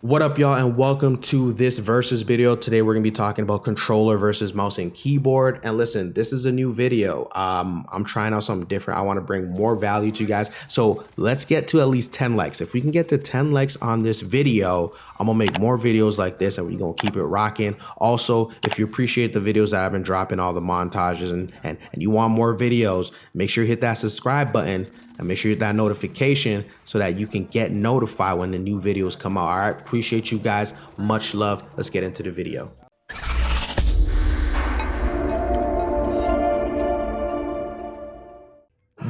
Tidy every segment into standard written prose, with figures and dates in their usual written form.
What up, y'all, and welcome to this versus video. Today we're gonna be talking about controller versus mouse and keyboard. And listen, this is a new video. I'm trying out something different. I want to bring more value to you guys. So let's get to at least 10 likes. If we can get to 10 likes on this video, I'm gonna make more videos like this, and we're gonna keep it rocking. Also, if you appreciate the videos that I've been dropping, all the montages, and you want more videos, make sure you hit that subscribe button. And make sure you hit that notification so that you can get notified when the new videos come out. All right, appreciate you guys. Much love. Let's get into the video.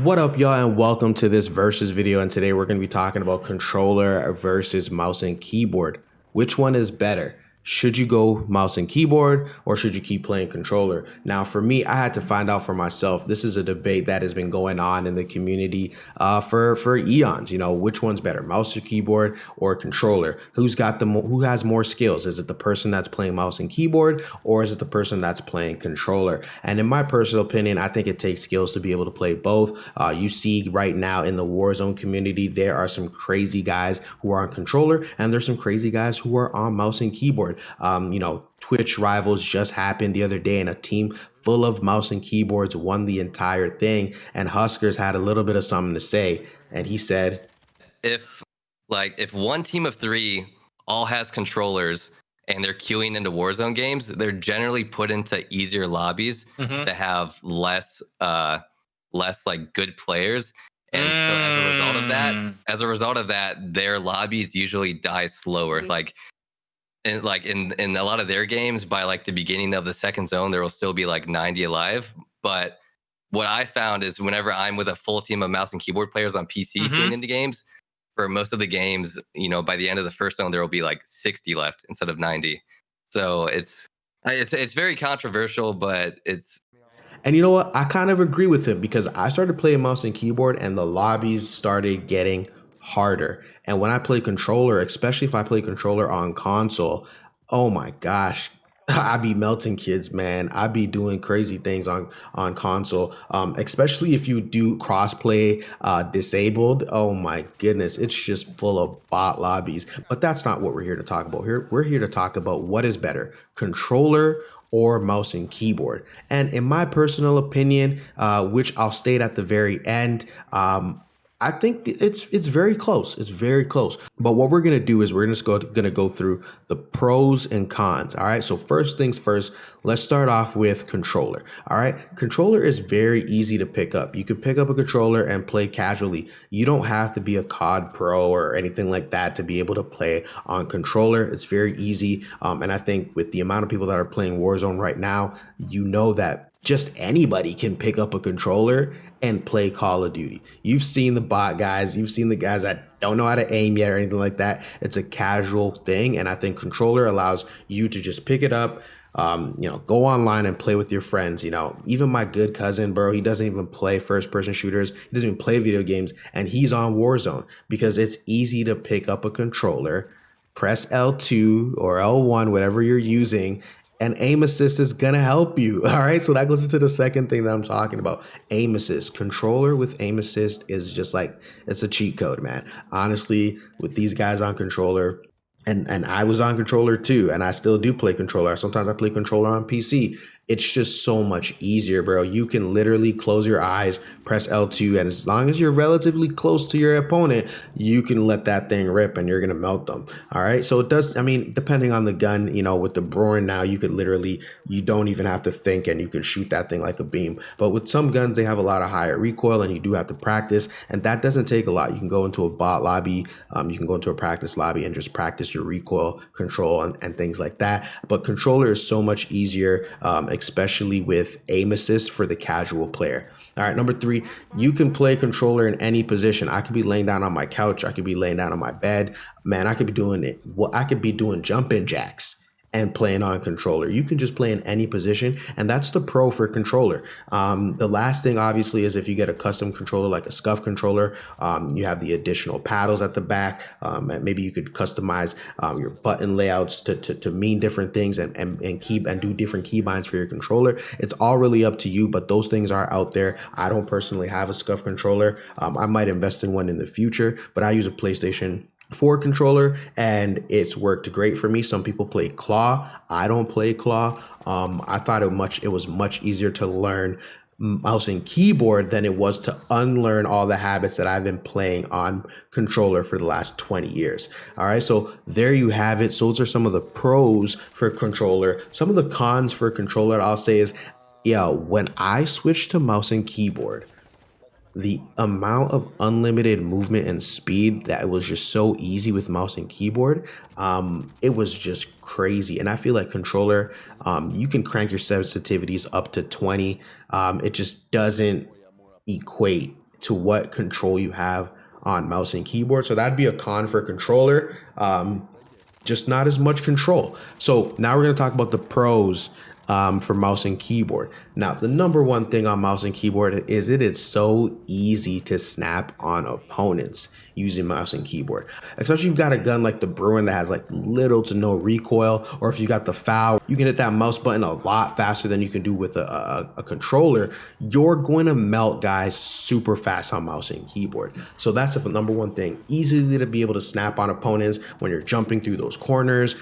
What up, y'all, and welcome to this versus video. And today we're going to be talking about controller versus mouse and keyboard. Which one is better? Should you go mouse and keyboard, or should you keep playing controller? Now, for me, I had to find out for myself. This is a debate that has been going on in the community for eons. You know, which one's better, mouse or keyboard or controller? Who has more skills? Is it the person that's playing mouse and keyboard, or is it the person that's playing controller? And in my personal opinion, I think it takes skills to be able to play both. You see right now in the Warzone community, there are some crazy guys who are on controller, and there's some crazy guys who are on mouse and keyboard. You know, Twitch Rivals just happened the other day, and a team full of mouse and keyboards won the entire thing. And HusKerrs had a little bit of something to say, and he said, if one team of three all has controllers and they're queuing into Warzone games, they're generally put into easier lobbies that have less like good players. And so as a result of that, their lobbies usually die slower. In a lot of their games, by like the beginning of the second zone, there will still be like 90 alive. But what I found is whenever I'm with a full team of mouse and keyboard players on PC queuing into games, for most of the games, you know, by the end of the first zone, there will be like 60 left instead of 90. So it's very controversial, but it's. And you know what? I kind of agree with him, because I started playing mouse and keyboard and the lobbies started getting harder. And when I play controller, especially if I play controller on console, oh my gosh, I be melting kids, man. I be doing crazy things on console, especially if you do crossplay disabled. Oh my goodness, it's just full of bot lobbies. But that's not what we're here to talk about. We're here to talk about what is better, controller or mouse and keyboard. And in my personal opinion, which I'll state at the very end, I think it's very close. It's very close. But what we're going to do is we're just going to go through the pros and cons. All right. So first things first, let's start off with controller. All right. Controller is very easy to pick up. You can pick up a controller and play casually. You don't have to be a COD pro or anything like that to be able to play on controller. It's very easy. And I think with the amount of people that are playing Warzone right now, you know that just anybody can pick up a controller and play Call of Duty. You've seen the bot guys, you've seen the guys that don't know how to aim yet or anything like that. It's a casual thing, and I think controller allows you to just pick it up, you know, go online and play with your friends. You know, even my good cousin, bro, he doesn't even play first-person shooters. He doesn't even play video games, and he's on Warzone because it's easy to pick up a controller, press L2 or L1, whatever you're using, and aim assist is gonna help you. All right, so that goes into the second thing that I'm talking about. Aim assist. Controller with aim assist is just like, it's a cheat code, man. Honestly, with these guys on controller, and I was on controller too, and I still do play controller. Sometimes I play controller on PC. It's just so much easier, bro. You can literally close your eyes, press L2, and as long as you're relatively close to your opponent, you can let that thing rip and you're gonna melt them. All right, so it does, I mean, depending on the gun, you know, with the Brorin now, you could literally, you don't even have to think and you can shoot that thing like a beam. But with some guns, they have a lot of higher recoil and you do have to practice, and that doesn't take a lot. You can go into a bot lobby, you can go into a practice lobby and just practice your recoil control and things like that. But controller is so much easier, especially with aim assist for the casual player. All right, number three, you can play controller in any position. I could be laying down on my couch. I could be laying down on my bed. Man, I could be doing it. Well, I could be doing jumping jacks and playing on controller. You can just play in any position, and that's the pro for controller. The last thing obviously is if you get a custom controller like a SCUF controller, you have the additional paddles at the back. Maybe you could customize your button layouts to mean different things and do different keybinds for your controller. It's all really up to you, but those things are out there. I don't personally have a SCUF controller. I might invest in one in the future, but I use a PlayStation for controller, and it's worked great for me. Some people play claw. I don't play claw. I thought it was much easier to learn mouse and keyboard than it was to unlearn all the habits that I've been playing on controller for the last 20 years. All right, so there you have it. So those are some of the pros for controller. Some of the cons for controller I'll say is, yeah, when I switched to mouse and keyboard, the amount of unlimited movement and speed that was just so easy with mouse and keyboard, it was just crazy. And I feel like controller, you can crank your sensitivities up to 20. It just doesn't equate to what control you have on mouse and keyboard. So that'd be a con for controller. Just not as much control. So now we're going to talk about the pros for mouse and keyboard. Now, the number one thing on mouse and keyboard is it's so easy to snap on opponents using mouse and keyboard. Especially if you've got a gun like the Bruin that has like little to no recoil, or if you got the FAL, you can hit that mouse button a lot faster than you can do with a controller. You're going to melt guys super fast on mouse and keyboard. So that's the number one thing. Easily to be able to snap on opponents when you're jumping through those corners,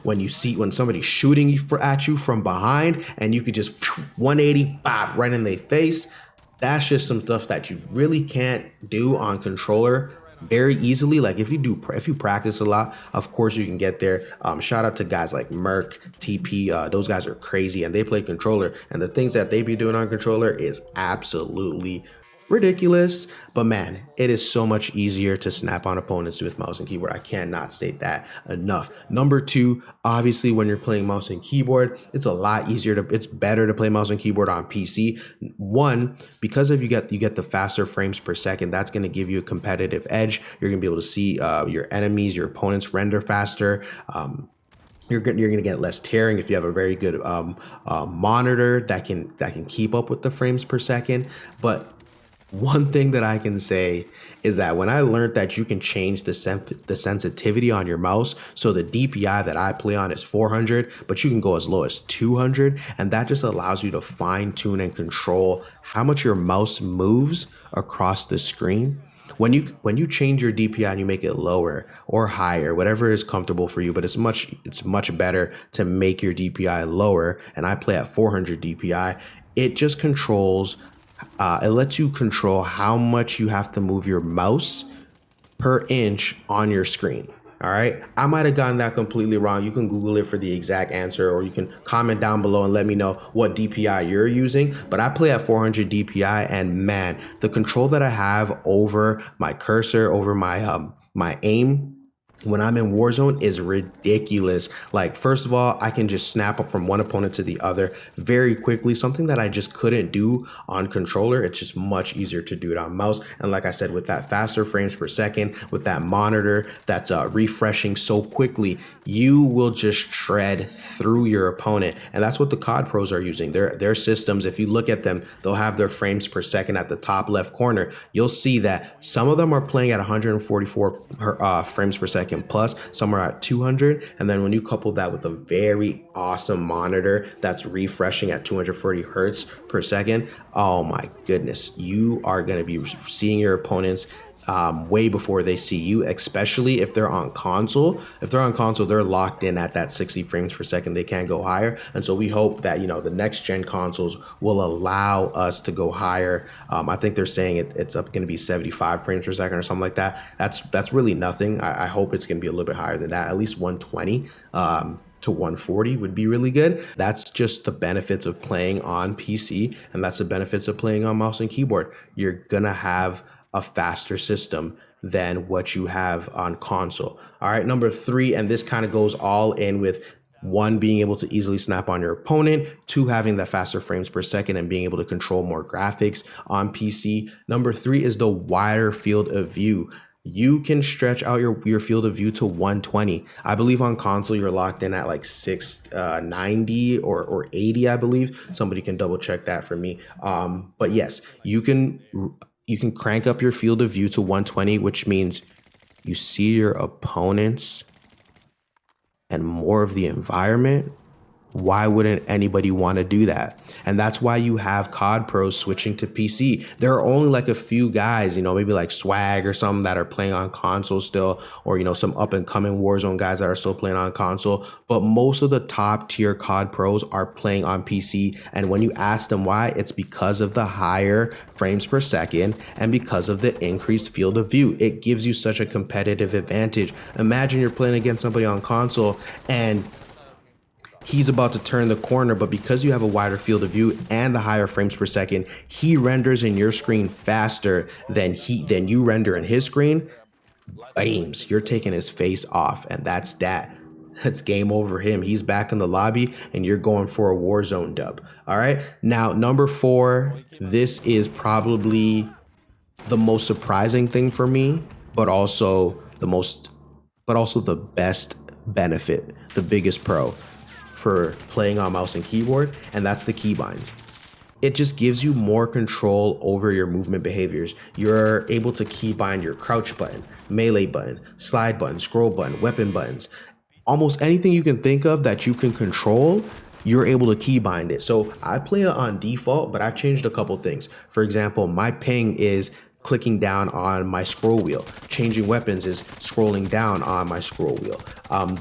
when somebody's shooting at you from behind and you could just 180 bop, right in their face. That's just some stuff that you really can't do on controller very easily. Like if you practice a lot, of course you can get there. Shout out to guys like Merc, TP. Those guys are crazy and they play controller, and the things that they be doing on controller is absolutely ridiculous. But man, it is so much easier to snap on opponents with mouse and keyboard. I cannot state that enough. Number two, obviously when you're playing mouse and keyboard, it's better to play mouse and keyboard on PC. One, because if you get the faster frames per second, that's going to give you a competitive edge. You're going to be able to see your enemies, your opponents render faster. You're going to get less tearing if you have a very good monitor that can keep up with the frames per second. But one thing that I can say is that when I learned that you can change the sensitivity on your mouse, so the DPI that I play on is 400, but you can go as low as 200, and that just allows you to fine tune and control how much your mouse moves across the screen. When you change your DPI and you make it lower or higher, whatever is comfortable for you, but it's much better to make your DPI lower, and I play at 400 DPI. It just controls. It lets you control how much you have to move your mouse per inch on your screen. All right. I might have gotten that completely wrong. You can Google it for the exact answer, or you can comment down below and let me know what DPI you're using. But I play at 400 DPI, and man, the control that I have over my cursor, over my aim when I'm in Warzone is ridiculous. Like, first of all, I can just snap up from one opponent to the other very quickly, something that I just couldn't do on controller. It's just much easier to do it on mouse. And like I said, with that faster frames per second, with that monitor that's refreshing so quickly, you will just shred through your opponent. And that's what the COD pros are using. Their systems, if you look at them, they'll have their frames per second at the top left corner. You'll see that some of them are playing at 144 frames per second plus, some are at 200. And then when you couple that with a very awesome monitor that's refreshing at 240 hertz per second, oh my goodness, you are going to be seeing your opponents way before they see you, especially if they're on console. If they're on console, they're locked in at that 60 frames per second. They can't go higher. And so we hope that, the next gen consoles will allow us to go higher. I think they're saying it's up going to be 75 frames per second or something like that. That's really nothing. I hope it's going to be a little bit higher than that, at least 120. To 140 would be really good. That's just the benefits of playing on PC, and that's the benefits of playing on mouse and keyboard. You're gonna have a faster system than what you have on console. All right, number three, and this kind of goes all in with one, being able to easily snap on your opponent, two, having that faster frames per second and being able to control more graphics on PC. Number three is the wider field of view. You can stretch out your field of view to 120. I believe on console you're locked in at like 690 or 80, I believe. Somebody can double check that for me. But yes, you can crank up your field of view to 120, which means you see your opponents and more of the environment. Why wouldn't anybody want to do that? And that's why you have COD pros switching to PC. There are only like a few guys, you know, maybe like Swag or some that are playing on console still, or, you know, some up and coming Warzone guys that are still playing on console. But most of the top tier COD pros are playing on PC. And when you ask them why, it's because of the higher frames per second and because of the increased field of view. It gives you such a competitive advantage. Imagine you're playing against somebody on console and he's about to turn the corner, but because you have a wider field of view and the higher frames per second, he renders in your screen faster than you render in his screen. Bames, you're taking his face off, and that's that. It's game over him. He's back in the lobby, and you're going for a Warzone dub. All right. Now, number 4, this is probably the most surprising thing for me, but also the best benefit, the biggest pro for playing on mouse and keyboard, and that's the keybinds. It just gives you more control over your movement behaviors. You're able to keybind your crouch button, melee button, slide button, scroll button, weapon buttons. Almost anything you can think of that you can control, you're able to keybind it. So I play it on default, but I've changed a couple things. For example, my ping is clicking down on my scroll wheel. Changing weapons is scrolling down on my scroll wheel.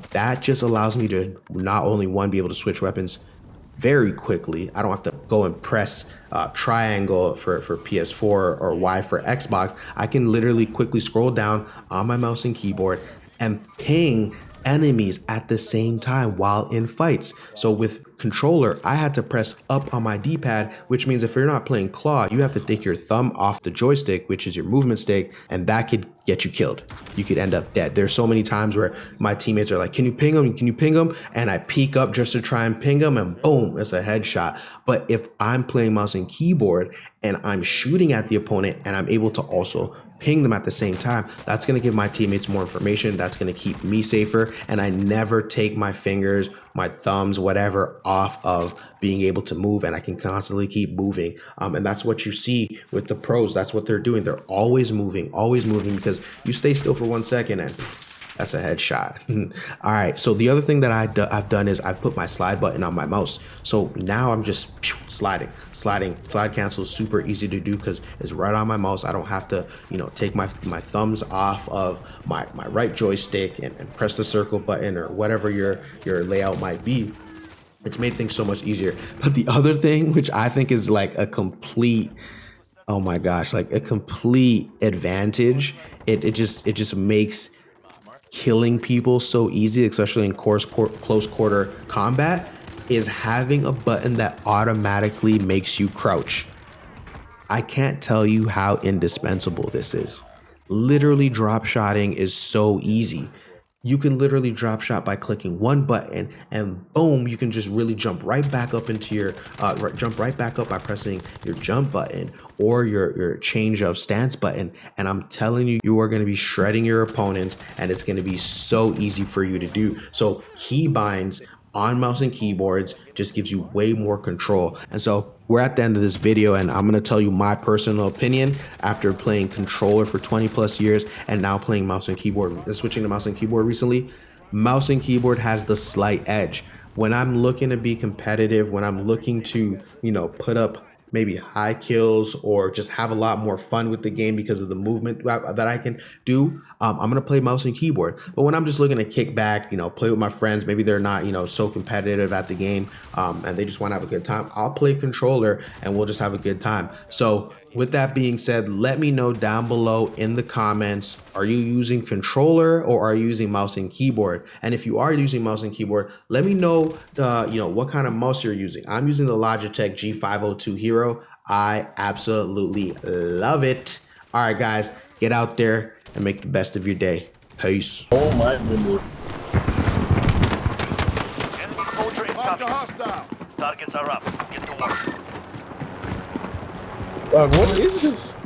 That just allows me to not only be able to switch weapons very quickly. I don't have to go and press triangle for PS4 or Y for Xbox. I can literally quickly scroll down on my mouse and keyboard and ping enemies at the same time while in fights. So with controller, I had to press up on my D-pad, which means if you're not playing claw, you have to take your thumb off the joystick, which is your movement stick, and that could get you killed. You could end up dead. There's so many times where my teammates are like, can you ping him? Can you ping him? And I peek up just to try and ping him, and boom, it's a headshot. But if I'm playing mouse and keyboard and I'm shooting at the opponent and I'm able to also ping them at the same time, that's going to give my teammates more information. That's going to keep me safer. And I never take my fingers, my thumbs, whatever, off of being able to move, and I can constantly keep moving. And that's what you see with the pros. That's what they're doing. They're always moving, because you stay still for 1 second and that's a headshot. All right. So the other thing that I've done is I've put my slide button on my mouse. So now I'm just sliding. Slide cancel is super easy to do because it's right on my mouse. I don't have to, take my thumbs off of my right joystick and press the circle button or whatever your layout might be. It's made things so much easier. But the other thing, which I think is like a complete, oh my gosh, like a complete advantage, it just makes killing people so easy, especially in close quarter combat, is having a button that automatically makes you crouch. I can't tell you how indispensable this is. Literally drop shotting is so easy. You can literally drop shot by clicking one button and boom, you can just really jump right back up into your, jump right back up by pressing your jump button or your change of stance button. And I'm telling you, you are going to be shredding your opponents and it's going to be so easy for you to do. So keybinds on mouse and keyboards just gives you way more control. And so we're at the end of this video and I'm going to tell you my personal opinion after playing controller for 20 plus years and now playing mouse and keyboard, switching to mouse and keyboard recently. Mouse and keyboard has the slight edge. When I'm looking to be competitive, when I'm looking to, put up maybe high kills or just have a lot more fun with the game because of the movement that I can do, I'm going to play mouse and keyboard. But when I'm just looking to kick back, play with my friends, maybe they're not, so competitive at the game and they just want to have a good time, I'll play controller and we'll just have a good time. So with that being said, let me know down below in the comments, are you using controller or are you using mouse and keyboard? And if you are using mouse and keyboard, let me know, what kind of mouse you're using. I'm using the Logitech G502 Hero. I absolutely love it. All right, guys, get out there and make the best of your day. Peace. Oh my goodness. Enemy soldier incoming. Targets are up. Get to work. What is this?